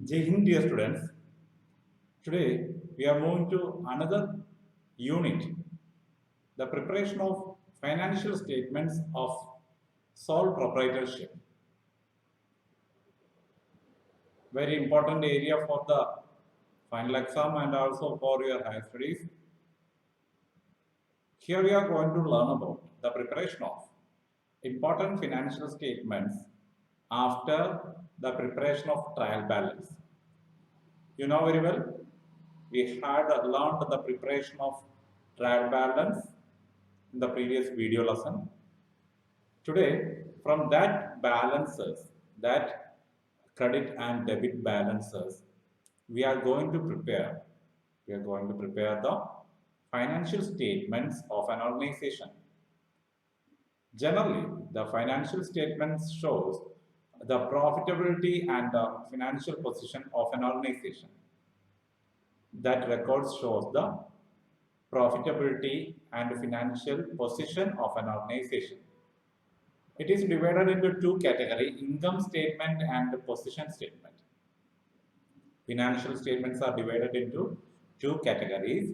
Jai Hind, dear students. Today we are moving to another unit, the preparation of financial statements of sole proprietorship. Very important area for the final exam and also for your higher studies. Here we are going to learn about the preparation of important financial statements after the preparation of trial balance. You know very well, we had learned the preparation of trial balance in the previous video lesson. Today, from that balances, that credit and debit balances, we are going to prepare the financial statements of an organization. Generally, the financial statements shows the profitability and the financial position of an organization. That record shows the profitability and financial position of an organization. It is divided into two categories, income statement and position statement. Financial statements are divided into two categories.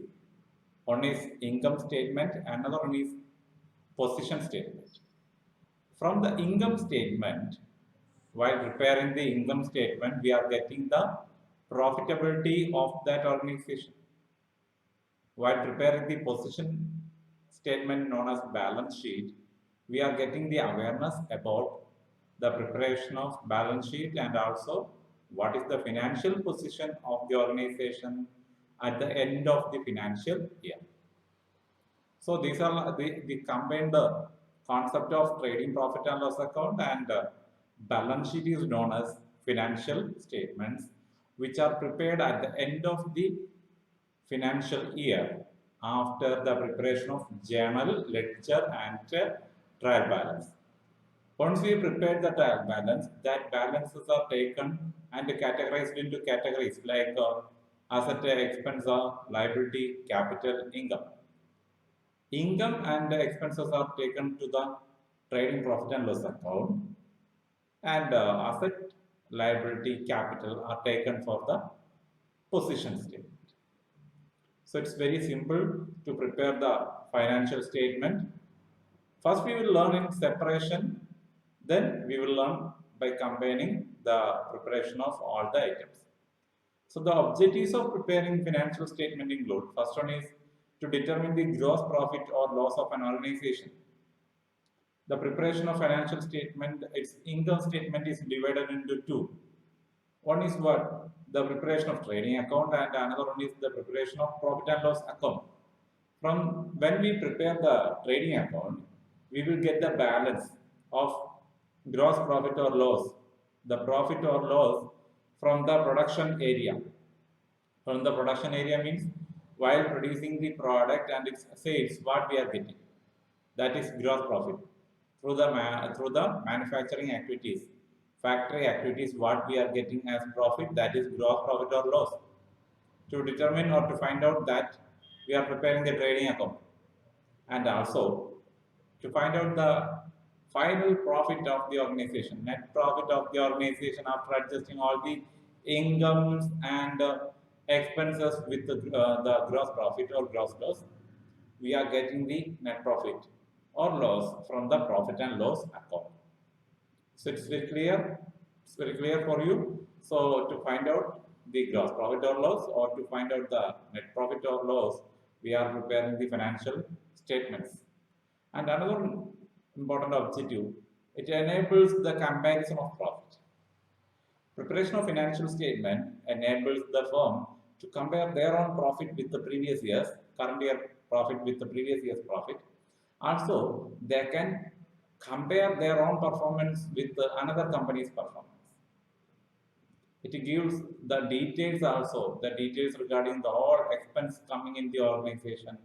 One is income statement, another one is position statement. From the income statement, while preparing the income statement, we are getting the profitability of that organization. While preparing the position statement known as balance sheet, we are getting the awareness about the preparation of balance sheet and also what is the financial position of the organization at the end of the financial year. So these are the combined concept of trading profit and loss account, and balance sheet is known as financial statements which are prepared at the end of the financial year after the preparation of journal, ledger and trial balance. Once we prepare the trial balance, that balances are taken and categorized into categories like asset, expense, liability, capital, income. Income and expenses are taken to the trading profit and loss account, and asset, liability, capital are taken for the position statement. So it's very simple to prepare the financial statement. First we will learn in separation, then we will learn by combining the preparation of all the items. So the objectives of preparing financial statement include, first one is to determine the gross profit or loss of an organization. The preparation of financial statement, its income statement is divided into two. One is what? The preparation of trading account, and another one is the preparation of profit and loss account. From when we prepare the trading account, we will get the balance of gross profit or loss, the profit or loss from the production area. From the production area means while producing the product and its sales, what we are getting, that is gross profit. Through the manufacturing activities, factory activities, what we are getting as profit, that is gross profit or loss. To determine or to find out that, we are preparing the trading account, and also to find out the final profit of the organization, net profit of the organization after adjusting all the incomes and expenses with the gross profit or gross loss, we are getting the net profit or loss from the profit and loss account. So it's very clear. It's very clear for you. So to find out the gross profit or loss, or to find out the net profit or loss, we are preparing the financial statements. And another important objective, it enables the comparison of profit. Preparation of financial statement enables the firm to compare their own profit with the previous year's current year profit with the previous year's profit. Also, they can compare their own performance with another company's performance. It gives the details also, the details regarding the all expense coming in the organization.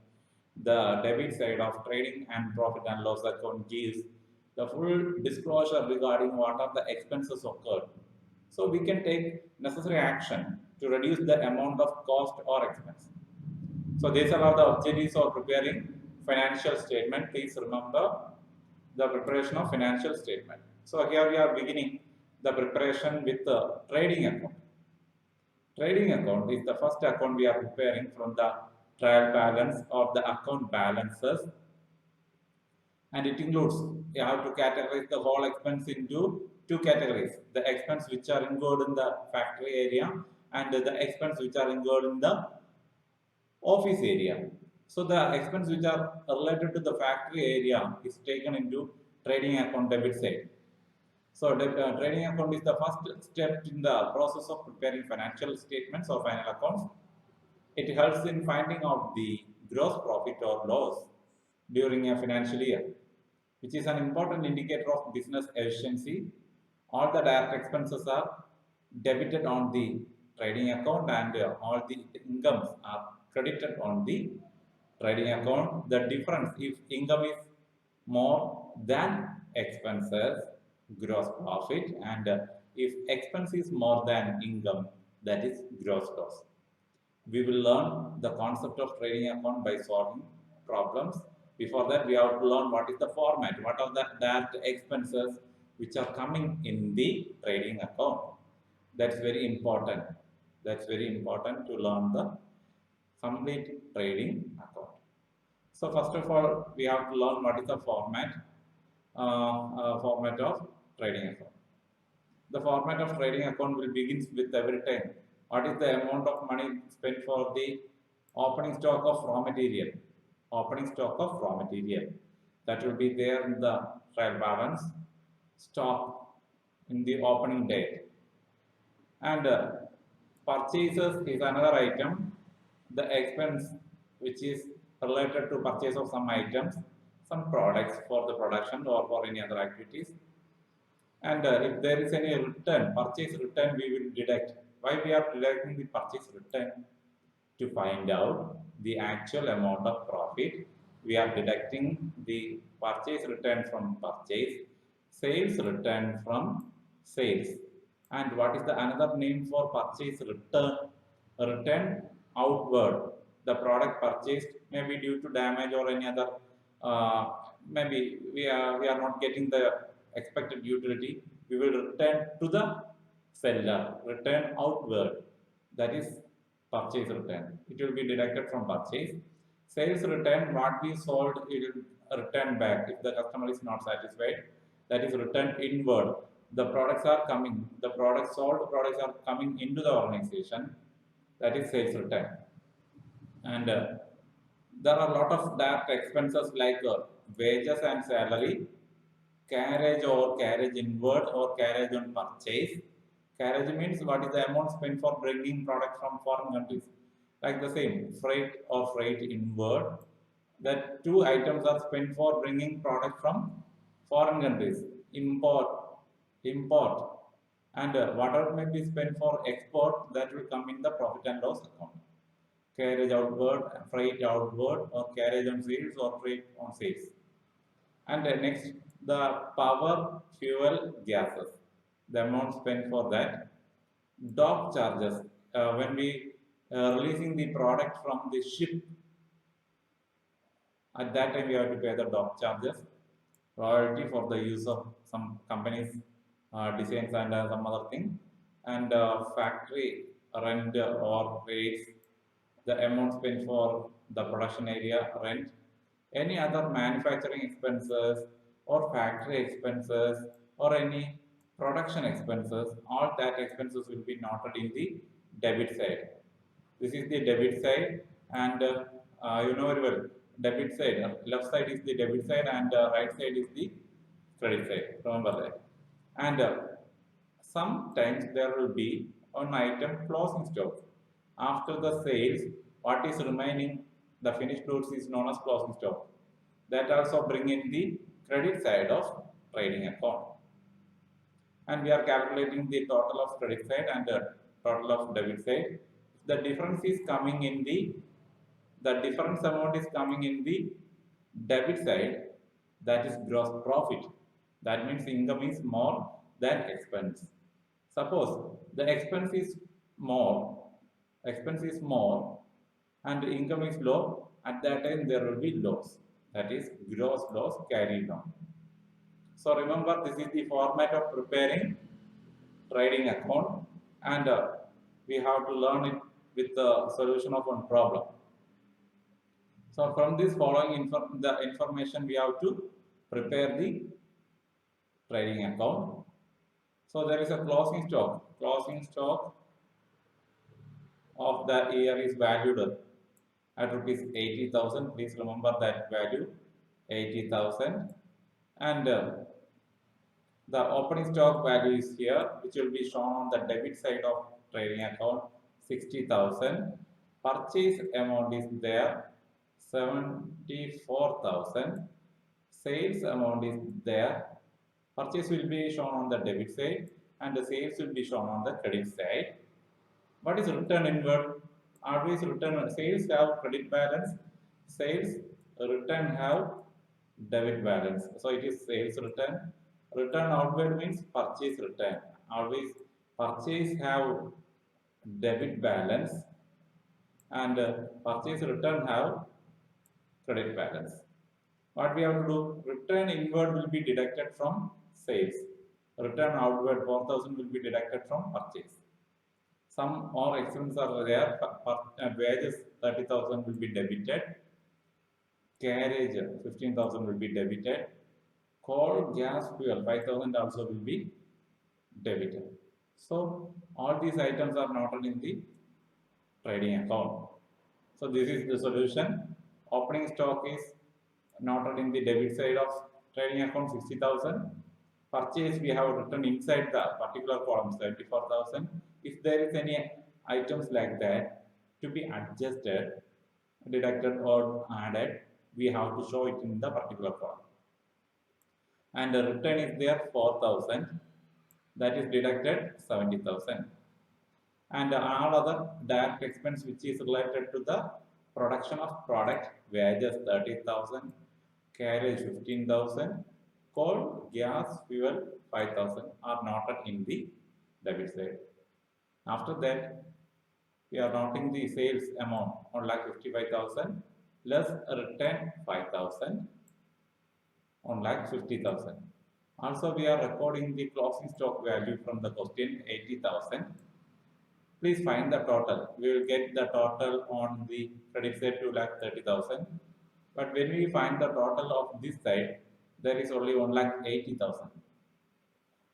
The debit side of trading and profit and loss account gives the full disclosure regarding what are the expenses occurred. So we can take necessary action to reduce the amount of cost or expense. So these are the objectives of preparing financial statement. Please remember the preparation of financial statement. So here we are beginning the preparation with the trading account. Trading account is the first account we are preparing from the trial balance or the account balances, and it includes, you have to categorize the whole expense into two categories: the expense which are incurred in the factory area and the expense which are incurred in the office area. So the expense which are related to the factory area is taken into trading account debit side. So the trading account is the first step in the process of preparing financial statements or final accounts. It helps in finding out the gross profit or loss during a financial year, which is an important indicator of business efficiency. All the direct expenses are debited on the trading account, and all the incomes are credited on the trading account. The difference, if income is more than expenses, gross profit, and if expense is more than income, that is gross loss. We will learn the concept of trading account by solving problems. Before that, we have to learn what is the format, what are the direct expenses which are coming in the trading account. That's very important. That's very important to learn the complete trading account. So first of all, we have to learn what is the format of trading account. The format of trading account will begin with every time. What is the amount of money spent for the opening stock of raw material? Opening stock of raw material. That will be there in the trial balance. Stock in the opening date. And purchases is another item. The expense which is related to purchase of some items, some products for the production or for any other activities. And if there is any return, purchase return, we will deduct. Why we are deducting the purchase return? To find out the actual amount of profit. We are deducting the purchase return from purchase, sales return from sales. And what is the another name for purchase return? Return outward. The product purchased may be due to damage or any other, maybe we are not getting the expected utility. We will return to the seller, return outward. That is purchase return. It will be deducted from purchase. Sales return, what we sold, it will return back if the customer is not satisfied. That is return inward. The products are coming, the products sold, the products are coming into the organization. That is sales return. And there are a lot of direct expenses like wages and salary, carriage or carriage inward or carriage on purchase. Carriage means what is the amount spent for bringing product from foreign countries. Like the same, freight or freight inward. That two items are spent for bringing product from foreign countries. Import. And whatever may be spent for export, that will come in the profit and loss account. Carriage outward, freight outward, or carriage on sales or freight on sales. And next, the power, fuel, gases. The amount spent for that. Dock charges. When we releasing the product from the ship, at that time we have to pay the dock charges. Royalty for the use of some companies' designs and some other thing. And factory rent or rates. The amount spent for the production area rent. Any other manufacturing expenses or factory expenses or any production expenses, all that expenses will be noted in the debit side. This is the debit side, and you know very well, debit side, left side is the debit side and right side is the credit side. Remember that. And sometimes there will be an item closing stock. After the sales, what is remaining, the finished goods is known as closing stock. That also bring in the credit side of trading account. And we are calculating the total of credit side and the total of debit side. The difference is coming in the difference amount is coming in the debit side, that is gross profit. That means income is more than expense. Suppose the expense is more and the income is low, at that time there will be loss. That is gross loss carried on. So remember, this is the format of preparing trading account, and we have to learn it with the solution of one problem. So from this following the information, we have to prepare the trading account. So there is a closing stock. Closing stock of the year is valued at rupees 80,000. Please remember that value 80,000. And the opening stock value is here, which will be shown on the debit side of trading account 60,000. Purchase amount is there 74,000. Sales amount is there. Purchase will be shown on the debit side and the sales will be shown on the credit side. What is return inward? Always return sales have credit balance, sales return have debit balance. So it is sales return. Return outward means purchase return. Always purchase have debit balance and purchase return have credit balance. What we have to do? Return inward will be deducted from sales. Return outward 4,000 will be deducted from purchase. Some more expenses are there. Wages 30,000 will be debited. Carriage 15,000 will be debited. Coal, gas, fuel 5,000 also will be debited. So all these items are noted in the trading account. So this is the solution. Opening stock is noted in the debit side of trading account 60,000. Purchase we have written inside the particular column 74,000. If there is any items like that to be adjusted, deducted or added, we have to show it in the particular column. And the return is there 4,000, that is deducted 70,000. And all other direct expense which is related to the production of product, wages 30,000, carriage 15,000, coal, gas, fuel 5,000 are noted in the debit side. After that, we are noting the sales amount 1,55,000 less return 5,000, 1,50,000. Also, we are recording the closing stock value from the question 80,000. Please find the total. We will get the total on the credit side 2,30,000. But when we find the total of this side, there is only 1,80,000.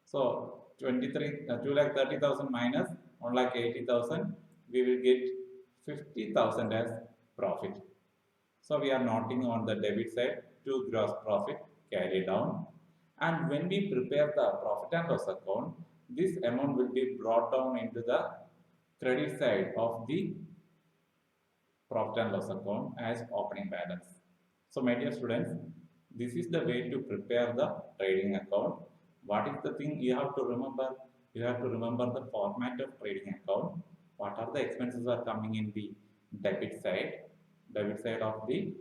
So 2,30,000 minus 1,80,000, we will get 50,000 as profit. So we are noting on the debit side to gross profit carry down. And when we prepare the profit and loss account, this amount will be brought down into the credit side of the profit and loss account as opening balance. So my dear students, this is the way to prepare the trading account. What is the thing you have to remember? You have to remember the format of trading account. What are the expenses are coming in the debit side of the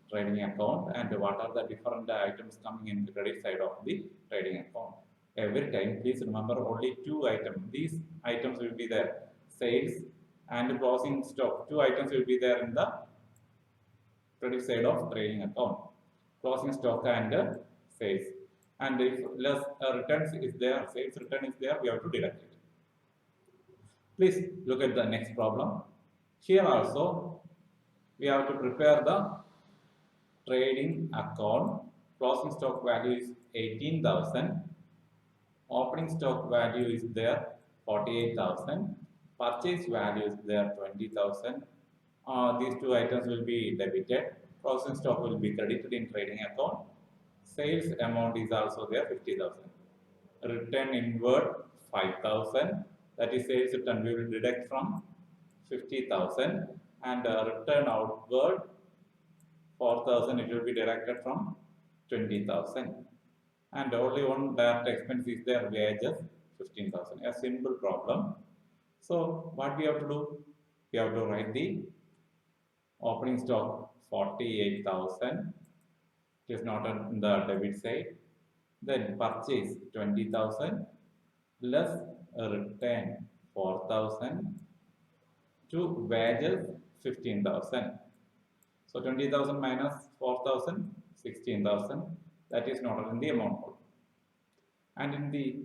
trading account, and what are the different items coming in the credit side of the trading account. Every time, please remember only two items. These items will be there, sales and closing stock. Two items will be there in the credit side of trading account, closing stock and sales. And if less returns is there, sales return is there, we have to deduct it. Please look at the next problem. Here also, we have to prepare the trading account. Closing stock value is 18,000. Opening stock value is there 48,000. Purchase value is there 20,000. These two items will be debited. Closing stock will be credited in trading account. Sales amount is also there 50,000. Return inward 5,000. That is sales return. We will deduct from 50,000, and return outward 4,000. It will be deducted from 20,000. And only one direct expense is there, wages 15,000. A simple problem. So what we have to do? We have to write the opening stock 48,000. It is not on the debit side. Then purchase 20,000 less return 4,000 to wages 15,000. So 20,000 minus 4,000, 16,000. That is not in the amount. And in the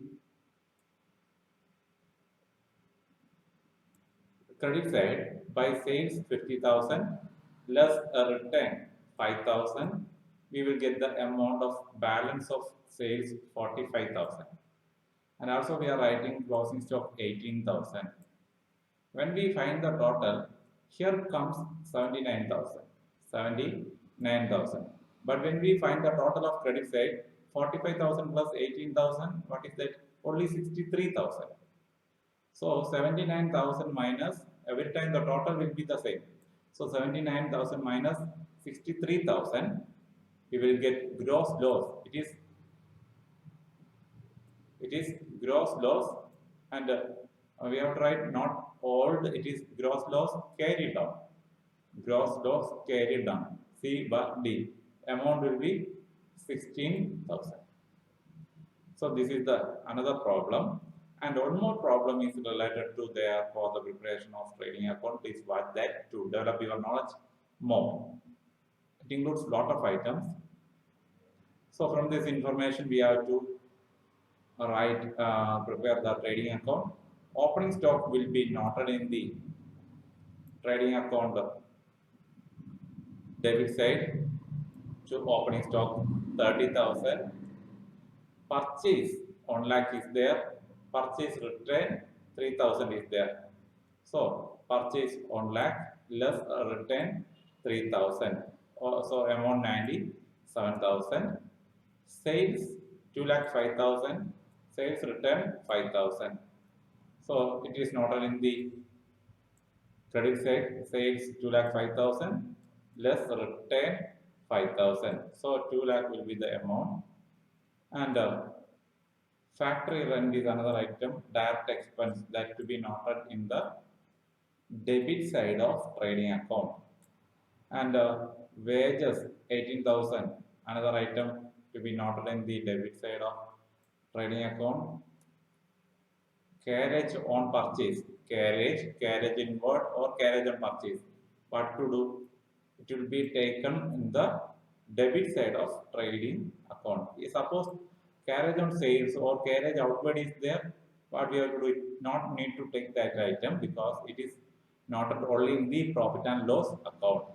credit side by sales 50,000 less a return 5,000, we will get the amount of balance of sales 45,000. And also we are writing closing stock 18,000. When we find the total, here comes 79,000. 79,000. But when we find the total of credit side, 45,000 plus 18,000, what is that? Only 63,000. So 79,000 minus, every time the total will be the same. So 79,000 minus 63,000, we will get gross loss. It is gross loss, and we have to write not old, it is gross loss carried down. Gross loss carried down. C but D. Amount will be 16,000. So this is the another problem. And one more problem is related to there for the preparation of trading account. Please watch that to develop your knowledge more. It includes lot of items. So from this information we have to prepare the trading account. Opening stock will be noted in the trading account debit side to opening stock 30,000. Purchase 1 lakh is there. Purchase return 3,000 is there. So purchase 1 lakh less return 3,000. So amount 97,000. Sales 2 lakh 5,000. Sales return 5,000. So it is noted in the credit side. Sales 2 lakh 5,000 less return 5,000. So 2 lakh will be the amount. And factory rent is another item, direct expense that to be noted in the debit side of trading account. And wages 18,000, another item to be noted in the debit side of trading account. Carriage on purchase, carriage inward or carriage on purchase. What to do? It will be taken in the debit side of trading account. Suppose carriage on sales or carriage outward is there, what we have to do, it not need to take that item because it is noted only in the profit and loss account.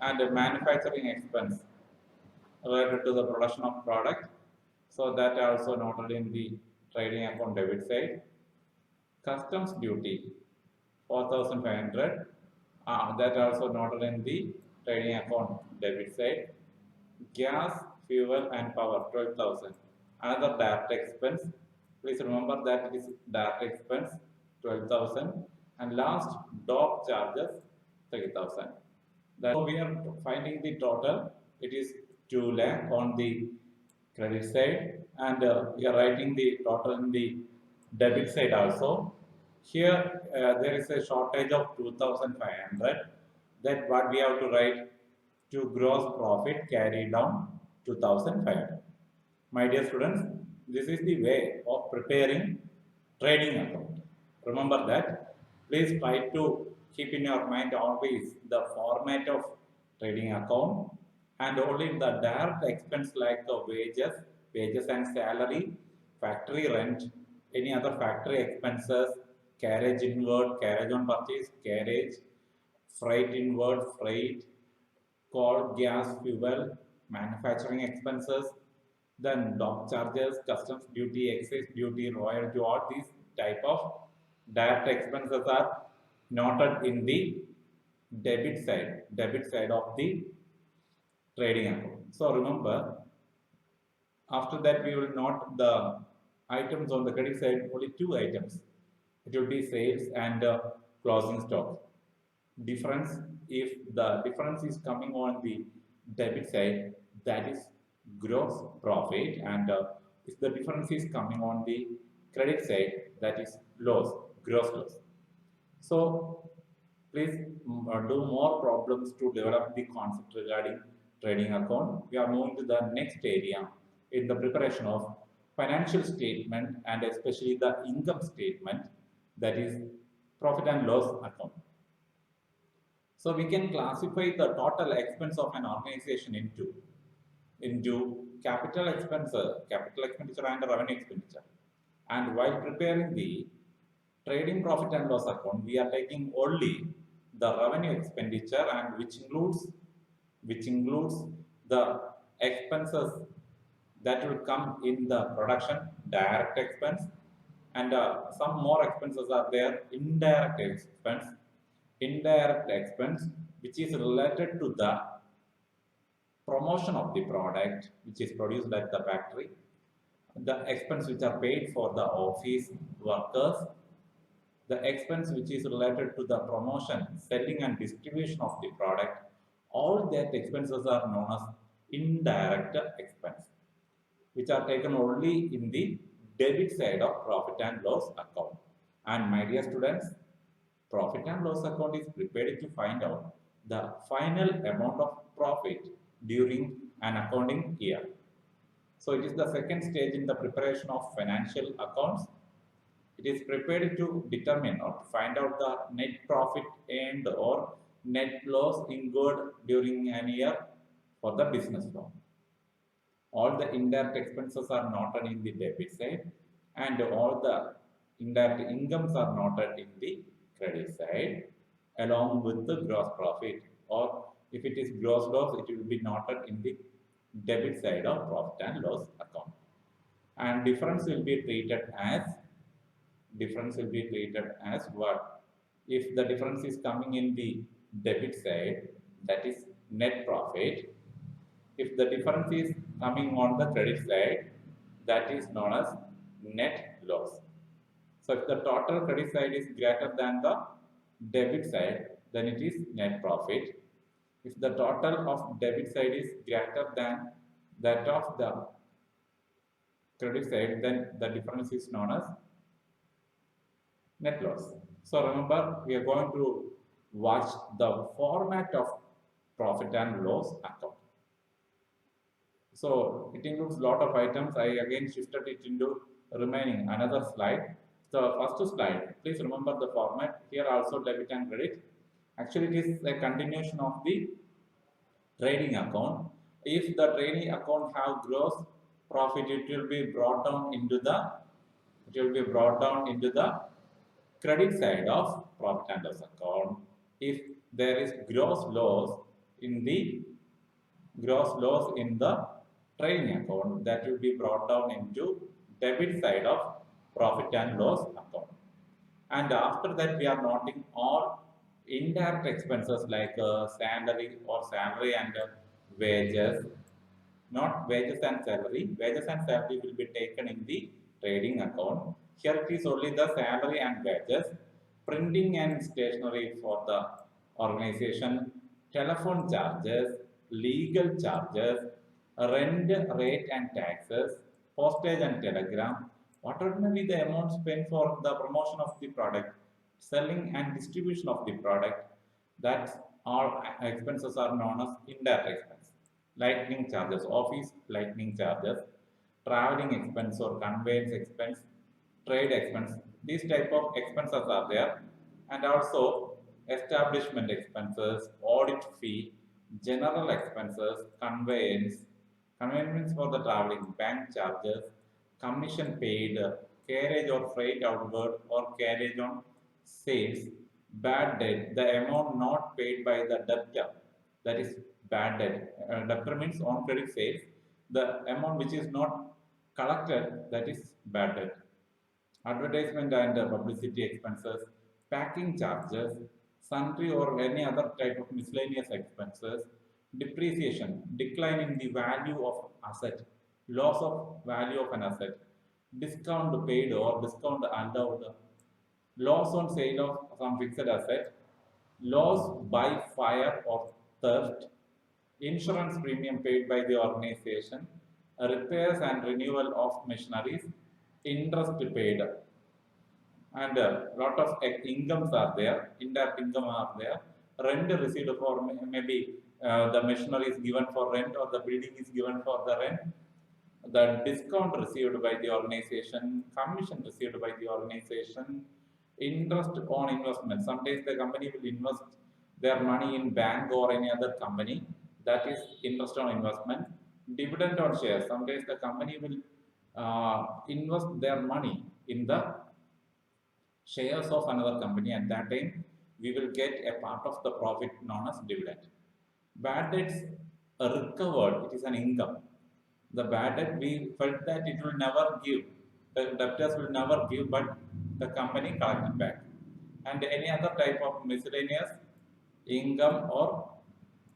And manufacturing expense related to the production of product, so that also noted in the trading account debit side. Customs duty 4,500, that also noted in the trading account debit side. Gas, fuel and power 12,000, another direct expense. Please remember that it is direct expense 12,000. And last, dock charges 3,000. Then we are finding the total. It is 2 lakh on the credit side, and we are writing the total in the debit side also. Here there is a shortage of 2,500. That what we have to write to gross profit carry down 2,500. My dear students, this is the way of preparing trading account. Remember that. Please try to keep in your mind always the format of trading account, and only the direct expense like the wages and salary, factory rent, any other factory expenses, carriage inward, carriage on purchase, carriage, freight inward, freight, coal, gas, fuel, manufacturing expenses, then dock charges, customs duty, excise duty, royalty, all these type of direct expenses are noted in the debit side of the trading account. So remember, after that we will note the items on the credit side, only 2 items. It will be sales and closing stock. Difference, if the difference is coming on the debit side, that is gross profit, and if the difference is coming on the credit side, that is loss, gross loss. So please do more problems to develop the concept regarding trading account. We are moving to the next area in the preparation of financial statement, and especially the income statement, that is profit and loss account. So we can classify the total expense of an organization into capital expenditure and revenue expenditure. And while preparing the trading profit and loss account, we are taking only the revenue expenditure, and which includes the expenses that will come in the production, direct expense, and some more expenses are there, indirect expense, which is related to the promotion of the product which is produced at the factory, the expense which are paid for the office workers, the expense which is related to the promotion, selling and distribution of the product, all that expenses are known as indirect expense, which are taken only in the debit side of profit and loss account. And my dear students, profit and loss account is prepared to find out the final amount of profit during an accounting year. So it is the second stage in the preparation of financial accounts. It is prepared to determine or to find out the net profit earned or net loss incurred during an year for the business loan. All the indirect expenses are noted in the debit side, and all the indirect incomes are noted in the credit side, along with the gross profit, or if it is gross loss, it will be noted in the debit side of profit and loss account. And difference will be treated as what? If the difference is coming in the debit side, that is net profit. If the difference is coming on the credit side, that is known as net loss. So if the total credit side is greater than the debit side, then it is net profit. If the total of debit side is greater than that of the credit side, then the difference is known as net loss. So remember, we are going to watch the format of profit and loss account. So it includes a lot of items. I again shifted it into remaining another slide. The first slide, please remember the format. Here also debit and credit. Actually, it is a continuation of the trading account. If the trading account have gross profit, it will be brought down into the credit side of profit and loss account. If there is gross loss in the trading account, that will be brought down into debit side of profit and loss account. And after that, we are noting all indirect expenses like salary and wages, not wages and salary. Wages and salary will be taken in the trading account. Here it is only the salary and wages, printing and stationery for the organization, telephone charges, legal charges, rent, rate and taxes, postage and telegram, whatever may be the amount spent for the promotion of the product, selling and distribution of the product, that all expenses are known as indirect expense. Lightning charges, office lightning charges, traveling expense or conveyance expense, trade expense, these type of expenses are there. And also establishment expenses, audit fee, general expenses, conveyance for the traveling, bank charges, commission paid, carriage or freight outward or carriage on sales, bad debt, the amount not paid by the debtor, that is bad debt. Debtor means on credit sales, the amount which is not collected, that is bad debt. Advertisement and publicity expenses, packing charges, sundry or any other type of miscellaneous expenses, depreciation, decline in the value of asset, loss of value of an asset, discount paid or discount allowed, loss on sale of some fixed asset, loss by fire or theft, insurance premium paid by the organization, repairs and renewal of machineries, interest paid, and a lot of incomes are there, indirect income are there, rent received for maybe the machinery is given for rent or the building is given for the rent, the discount received by the organization, commission received by the organization, interest on investment. Sometimes the company will invest their money in bank or any other company, that is interest on investment, dividend on shares. Sometimes the company will invest their money in the shares of another company. At that time, we will get a part of the profit known as dividend. Bad debts are recovered, it is an income. The bad debt, we felt that it will never give, the debtors will never give, but the company collected back. And any other type of miscellaneous income or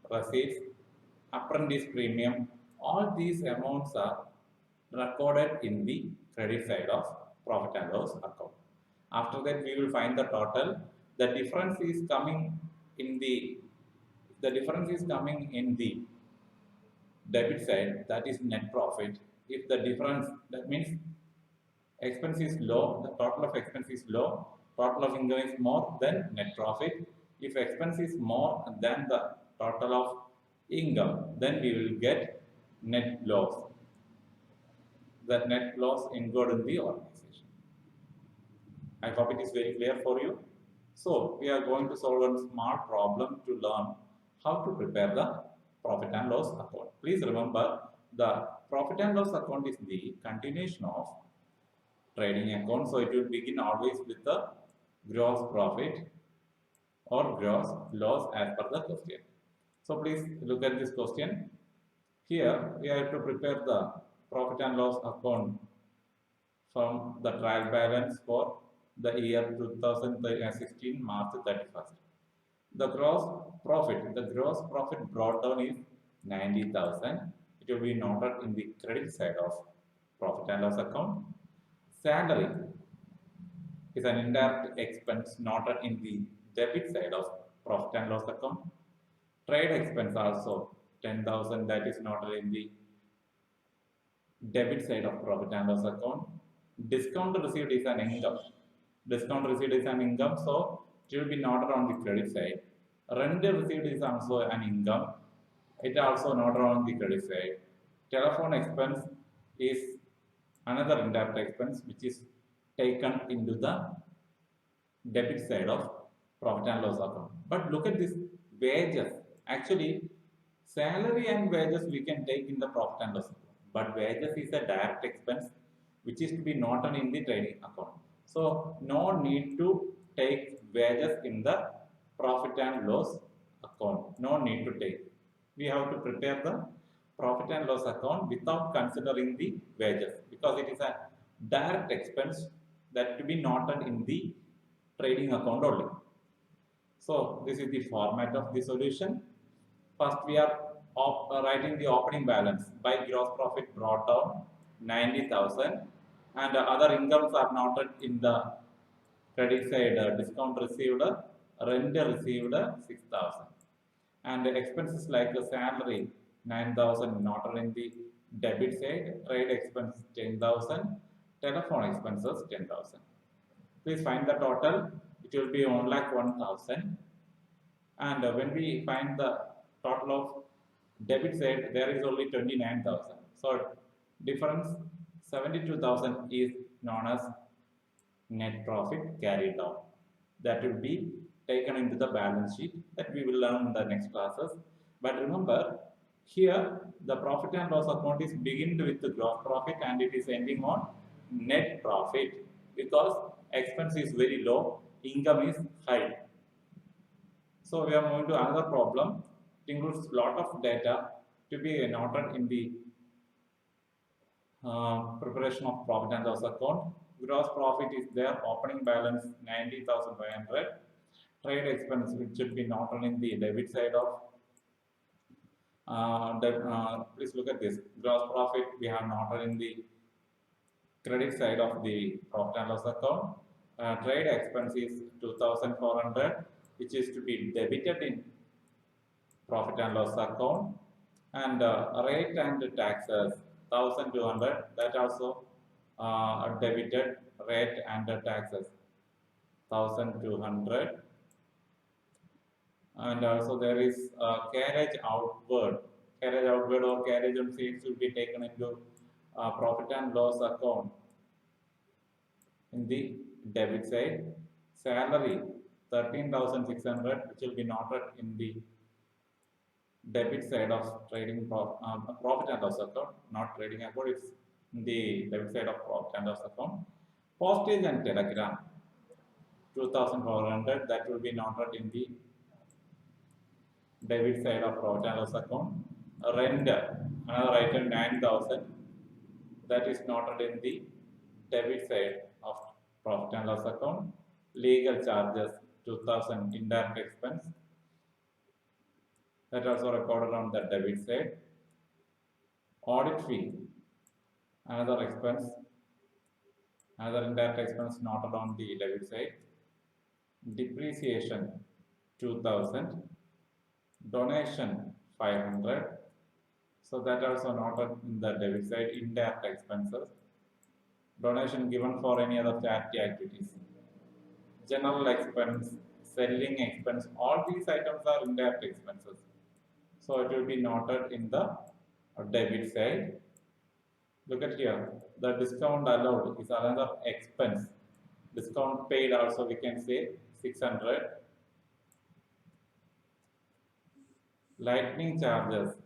receipts, apprentice premium, all these amounts are recorded in the credit side of profit and loss account. After that, we will find the total. The difference is coming in the difference is coming in the debit side, that is net profit. If the difference, that means expense is low, the total of expense is low, total of income is more, then net profit. If expense is more than the total of income, then we will get net loss. That net loss incurred in the organization. I hope it is very clear for you. So we are going to solve a small problem to learn how to prepare the profit and loss account. Please remember, the profit and loss account is the continuation of trading account. So it will begin always with the gross profit or gross loss as per the question. So please look at this question. Here we have to prepare the profit and loss account from the trial balance for the year 2016 March 31st. The gross profit brought down is 90,000. It will be noted in the credit side of profit and loss account. Salary is an indirect expense noted in the debit side of profit and loss account. Trade expense also 10,000, that is noted in the debit side of profit and loss account. Discount received is an income. Discount received is an income, so it will be noted on the credit side. Rent received is also an income. It also noted on the credit side. Telephone expense is another indirect expense which is taken into the debit side of profit and loss account. But look at this, wages. Actually, salary and wages we can take in the profit and loss account. But wages is a direct expense which is to be noted in the trading account. So no need to take wages in the profit and loss account. No need to take. We have to prepare the profit and loss account without considering the wages, because it is a direct expense that to be noted in the trading account only. So this is the format of the solution. First we are writing the opening balance. By gross profit brought down 90,000, and other incomes are noted in the credit side. Discount received, rent received 6,000, and expenses like salary 9,000 noted in the debit side. Trade expense 10,000, telephone expenses 10,000. Please find the total. It will be 1,01,000. And when we find the total of debit side, there is only 29,000. So difference 72,000 is known as net profit carried down. That will be taken into the balance sheet, that we will learn in the next classes. But remember, here the profit and loss account is beginning with the gross profit and it is ending on net profit, because expense is very low, income is high. So we are moving to another problem. It includes a lot of data to be noted in the preparation of profit and loss account. Gross profit is there, opening balance 90,500. Trade expense, which should be noted in the debit side of please look at this. Gross profit we have noted in the credit side of the profit and loss account. Trade expense is 2,400, which is to be debited in profit and loss account. And rate and taxes 1,200, that also debited. Rate and taxes 1,200. And also there is carriage outward. Carriage outward or carriage on sales will be taken into profit and loss account in the debit side. Salary 13,600, which will be noted in the debit side of trading profit and loss account, not trading account. It's in the debit side of profit and loss account. Postage and telegram. 2,400, that will be noted in the debit side of profit and loss account. Rent, another item 9,000, that is noted in the debit side of profit and loss account. Legal charges 2,000, indirect expense, that also recorded on the debit side. Audit fee, another expense, another indirect expense noted on the debit side. Depreciation 2,000, donation 500, so that also noted in the debit side. Indirect expenses, donation given for any other charity activities. General expense, selling expense, all these items are indirect expenses, so it will be noted in the debit side. Look at here, the discount allowed is another expense. Discount paid also we can say 600. Lightning charges,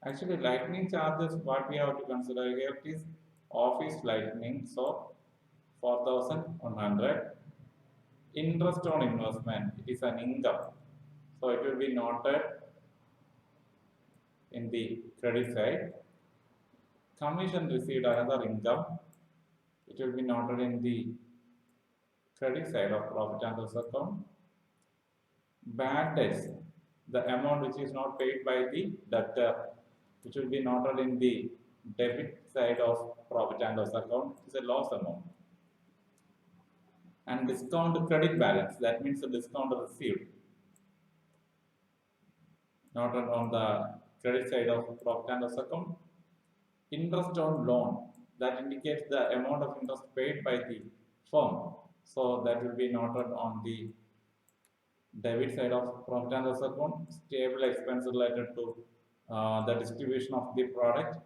actually lightning charges, what we have to consider here is office lightning, so 4,100. Interest on investment, it is an income, so it will be noted in the credit side. Commission received, another income, it will be noted in the credit side of profit and loss account. Bad debts, the amount which is not paid by the debtor, which will be noted in the debit side of profit and loss account, is a loss amount. And discount credit balance, that means the discount received, noted on the credit side of profit and loss account. Interest on loan, that indicates the amount of interest paid by the firm, so that will be noted on the debit side of profit and loss account. Stable expense related to the distribution of the product,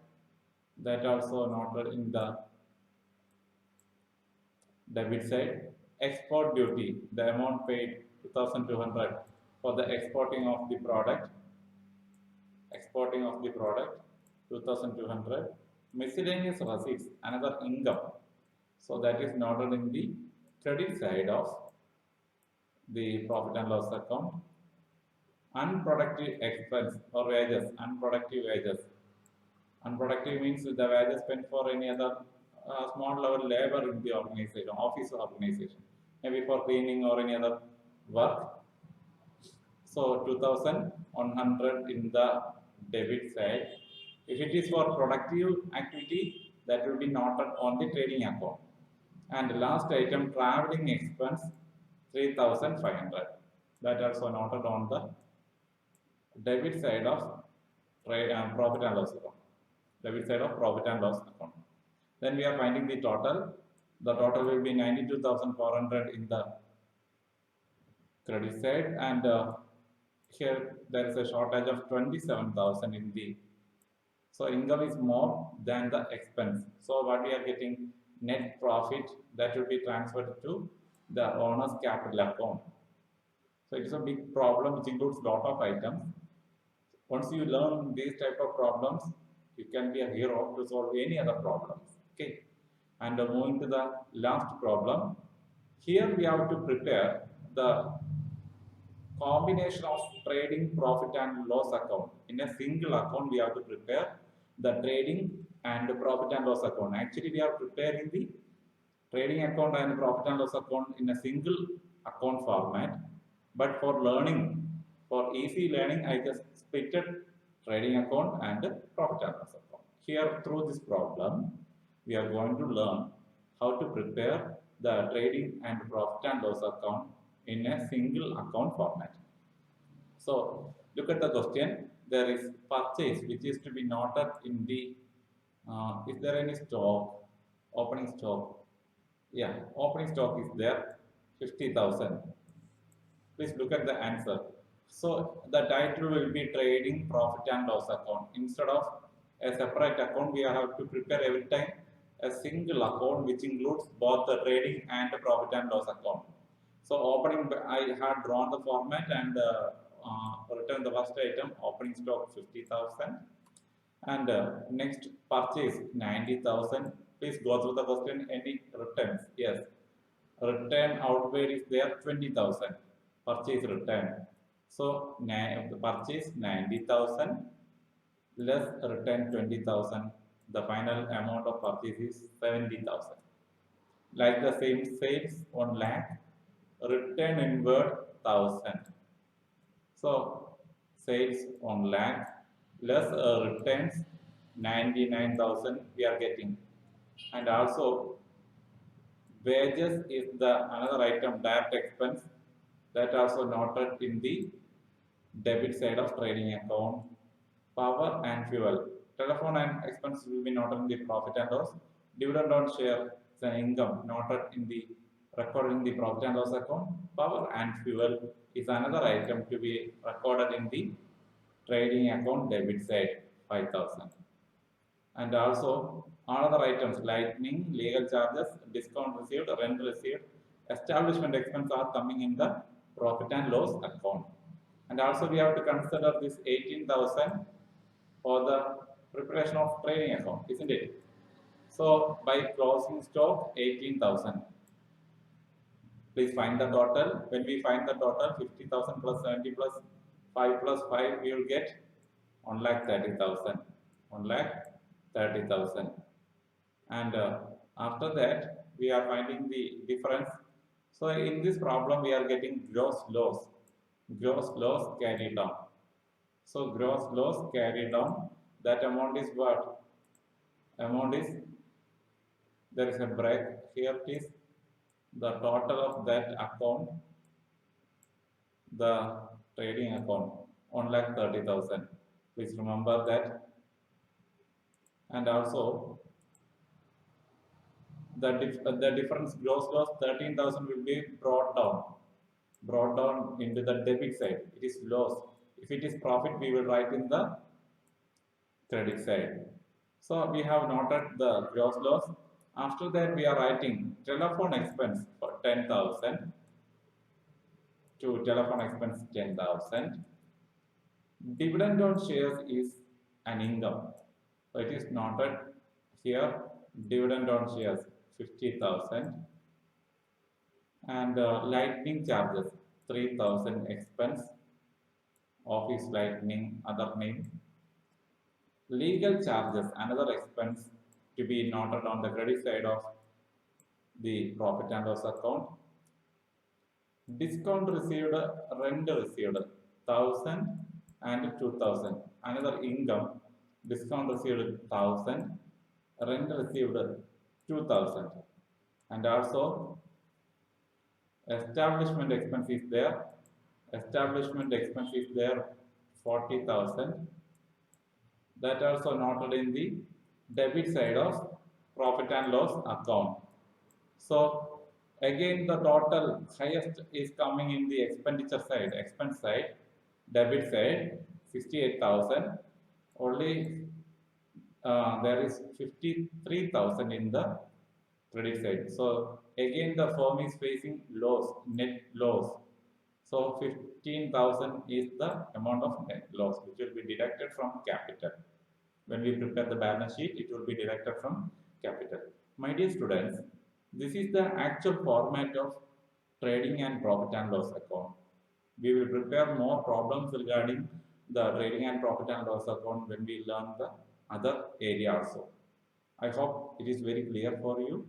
that also noted in the debit side. Export duty, the amount paid 2,200 for the exporting of the product, 2,200. Miscellaneous receipts, another income, so that is noted in the credit side of the profit and loss account. Unproductive expense or wages, unproductive wages. Unproductive means the wages spent for any other small level labor in the organization, office organization, maybe for cleaning or any other work. So 2,100 in the debit side. If it is for productive activity, that will be noted on the trading account. And last item, traveling expense 3,500, that also noted on the debit side of profit and loss account. Debit side of profit and loss account. Then we are finding the total. The total will be 92,400 in the credit side, and here there is a shortage of 27,000 in the. So income is more than the expense. So what we are getting, net profit, that will be transferred to the owner's capital account. So it is a big problem which includes lot of items. Once you learn these type of problems, you can be a hero to solve any other problems. Okay. And moving to the last problem, here we have to prepare the combination of trading profit and loss account. In a single account, we have to prepare the trading and profit and loss account. Actually, we are preparing the trading account and profit and loss account in a single account format. But for learning, for easy learning, I just split trading account and profit and loss account. Here, through this problem, we are going to learn how to prepare the trading and profit and loss account in a single account format. So, look at the question. There is purchase which is to be noted in the, is there any stock, opening stock? Yeah, opening stock is there, 50,000. Please look at the answer. So, the title will be trading profit and loss account. Instead of a separate account, we have to prepare every time a single account which includes both the trading and the profit and loss account. So opening, I had drawn the format and written the first item, opening stock 50,000, and next purchase 90,000. Please go through the question, any returns? Yes. Return outward is there 20,000. Purchase return. So the purchase 90,000 less return 20,000. The final amount of purchase is 70,000. Like the same sales 1 lakh, return inward 1,000. So sales 1 lakh less returns 99,000 we are getting. And also wages is the another item, direct expense, that also noted in the debit side of trading account. Power and fuel. Telephone and expenses will be noted in the profit and loss. Dividend on share is an income noted in the recorded in the profit and loss account. Power and fuel is another item to be recorded in the trading account debit side 5,000. And also other items, lightning, legal charges, discount received, rent received, establishment expense are coming in the profit and loss account. And also we have to consider this 18,000 for the preparation of trading account, isn't it? So by closing stock 18,000. Please find the total. When we find the total, 50,000 plus 70 plus 5 plus 5, we will get 1,30,000. 1,30,000. And after that, we are finding the difference. So in this problem, we are getting gross loss. Gross loss carried down. So gross loss carried down. That amount is what? Amount is, there is a break here, please. The total of that account, the trading account, 1,30,000. Please remember that. And also the difference gross loss 13,000 will be brought down into the debit side. It is loss. If it is profit, we will write in the credit side. So we have noted the gross loss. After that, we are writing telephone expense for 10,000 to telephone expense 10,000. Dividend on shares is an income. So it is noted here, dividend on shares 50,000. And lightning charges 3,000 expense, office lightning, other name. Legal charges, another expense to be noted on the credit side of the profit and loss account. Discount received, rent received 1,000 and 2,000. Another income, discount received 1,000, rent received 2,000. And also establishment expense is there. Establishment expense is there 40,000. That also noted in the debit side of profit and loss account. So again the total highest is coming in the expenditure side, expense side, debit side 68,000. Only there is 53,000 in the credit side. So again the firm is facing loss, net loss. So 15,000 is the amount of net loss which will be deducted from capital. When we prepare the balance sheet, it will be deducted from capital. My dear students, this is the actual format of trading and profit and loss account. We will prepare more problems regarding the trading and profit and loss account when we learn the other area also. I hope it is very clear for you.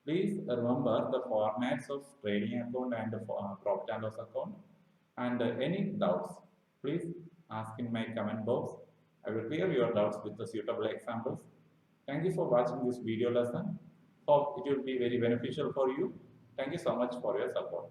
Please remember the formats of trading account and profit and loss account. And any doubts, please ask in my comment box. I will clear your doubts with the suitable examples. Thank you for watching this video lesson. Hope it will be very beneficial for you. Thank you so much for your support.